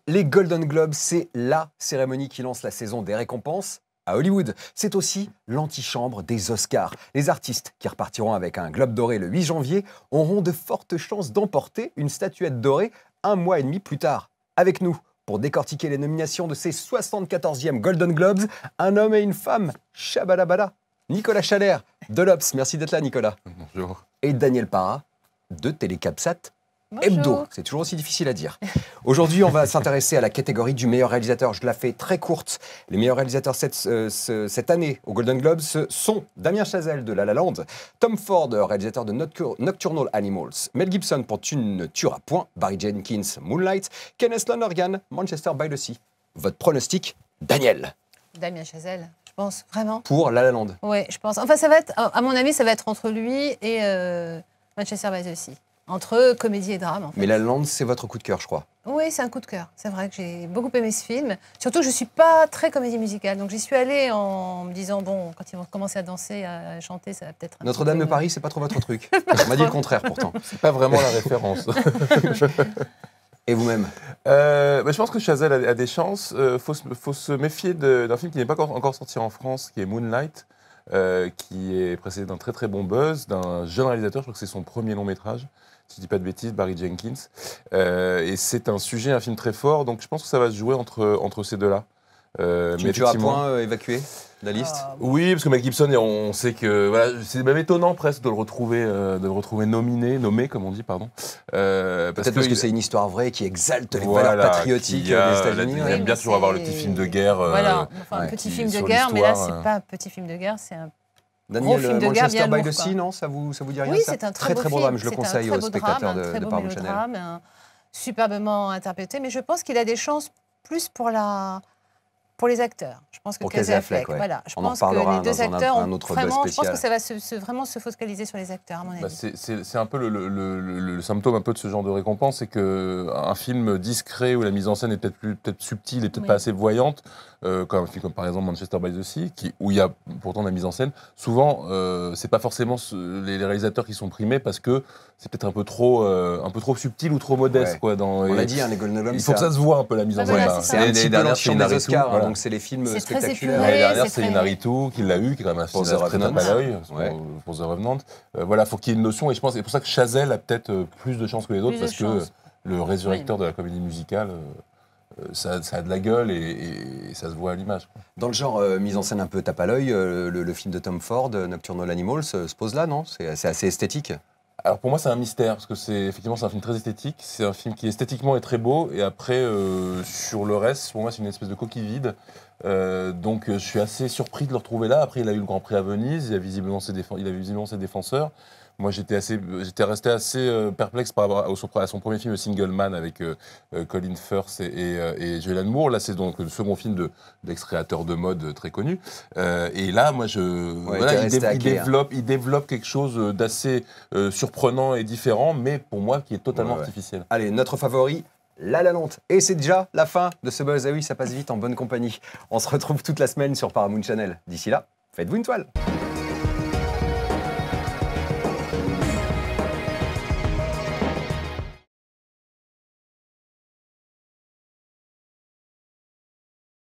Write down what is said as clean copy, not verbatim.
Les Golden Globes, c'est la cérémonie qui lance la saison des récompenses à Hollywood. C'est aussi l'antichambre des Oscars. Les artistes qui repartiront avec un globe doré le 8 janvier auront de fortes chances d'emporter une statuette dorée un mois et demi plus tard. Avec nous, pour décortiquer les nominations de ces 74e Golden Globes, un homme et une femme, Shabalabala. Nicolas Chalère de l'Obs, merci d'être là Nicolas. Bonjour. Et Daniel Para de Télécapsat Bonjour. Hebdo. C'est toujours aussi difficile à dire. Aujourd'hui, on va s'intéresser à la catégorie du meilleur réalisateur. Je la fais très courte. Les meilleurs réalisateurs cette année aux Golden Globes sont Damien Chazelle de La La Land, Tom Ford, réalisateur de Nocturnal Animals, Mel Gibson pour Tu ne tueras point, Barry Jenkins, Moonlight, Kenneth Lonergan, Manchester by the Sea. Votre pronostic, Daniel? Damien Chazelle, je pense, vraiment. Pour La La Land. Oui, je pense. Enfin, ça va être, à mon avis, ça va être entre lui et Manchester by the Sea. Entre comédie et drame, en fait. Mais La La Land, c'est votre coup de cœur, je crois. Oui, c'est un coup de cœur. C'est vrai que j'ai beaucoup aimé ce film. Surtout que je ne suis pas très comédie musicale. Donc j'y suis allée en me disant, bon, quand ils vont commencer à danser, à chanter, ça va peut-être... Notre-Dame de Paris, c'est pas trop votre truc. On m'a dit le contraire, pourtant. C'est pas vraiment la référence. Et vous-même? Je pense que Chazelle a des chances. Faut se méfier d'un film qui n'est pas encore sorti en France, qui est Moonlight, qui est précédé d'un très très bon buzz, d'un jeune réalisateur, je crois que c'est son premier long métrage, si je dis pas de bêtises, Barry Jenkins. Et c'est un film très fort, donc je pense que ça va se jouer entre ces deux-là. Tu as un point évacué de la liste? Oui, parce que Mel Gibson, on sait que voilà, c'est même étonnant presque de le retrouver nommé, comme on dit, pardon. Peut-être parce que c'est une histoire vraie qui exalte les valeurs patriotiques des États-Unis. Il aime bien toujours avoir le petit film de guerre. Voilà, enfin, un petit film de guerre, mais là, c'est pas un petit film de guerre, c'est un gros film de guerre bien lourd. Manchester by the Sea, non, ça vous dit rien? Oui, c'est un très beau drame, je le conseille aux spectateurs de Paramount Channel. Un très beau superbement interprété, mais je pense qu'il a des chances plus pour les acteurs. Je pense que pour Casey Affleck, ouais. Voilà. Je On en pense que reparlera les deux acteurs un autre vraiment, je pense que ça va vraiment se focaliser sur les acteurs, à mon avis. C'est un peu le symptôme un peu de ce genre de récompense, c'est qu'un film discret où la mise en scène est peut-être subtile et peut-être pas assez voyante, comme un film comme par exemple Manchester by the Sea, où il y a pourtant de la mise en scène, souvent c'est pas forcément les réalisateurs qui sont primés parce que c'est peut-être un peu trop subtil ou trop modeste. Ouais. Quoi, on l'a dit, les Golden Globes. Il faut que ça se voit un peu la mise en scène. C'est un petit peu l'antichambre des Oscars, voilà. Donc c'est les films spectaculaires. L'année dernière, c'est Inarritu qui l'a eu, qui est quand même un film très tape à l'œil pour The Revenant. Voilà, faut qu'il y ait une notion, et je pense c'est pour ça que Chazelle a peut-être plus de chance que les autres, parce que le résurrecteur de la comédie musicale, ça a de la gueule et ça se voit à l'image. Dans le genre mise en scène un peu tape à l'œil, le film de Tom Ford, Nocturnal Animals, se pose là, non? C'est assez esthétique. Alors pour moi c'est un mystère, parce que c'est un film très esthétique, c'est un film qui esthétiquement est très beau, et après sur le reste, pour moi c'est une espèce de coquille vide, donc je suis assez surpris de le retrouver là. Après il a eu le Grand Prix à Venise, il avait visiblement ses défenseurs. Moi j'étais resté assez perplexe par rapport à son premier film Single Man avec Colin Firth et Julianne Moore. Là c'est donc le second film d'ex-créateur de mode très connu. Et là moi il développe quelque chose d'assez surprenant et différent, mais pour moi qui est totalement artificiel. Allez, notre favori, La La Land. Et c'est déjà la fin de ce buzz. Ah oui, ça passe vite en bonne compagnie. On se retrouve toute la semaine sur Paramount Channel. D'ici là, faites-vous une toile.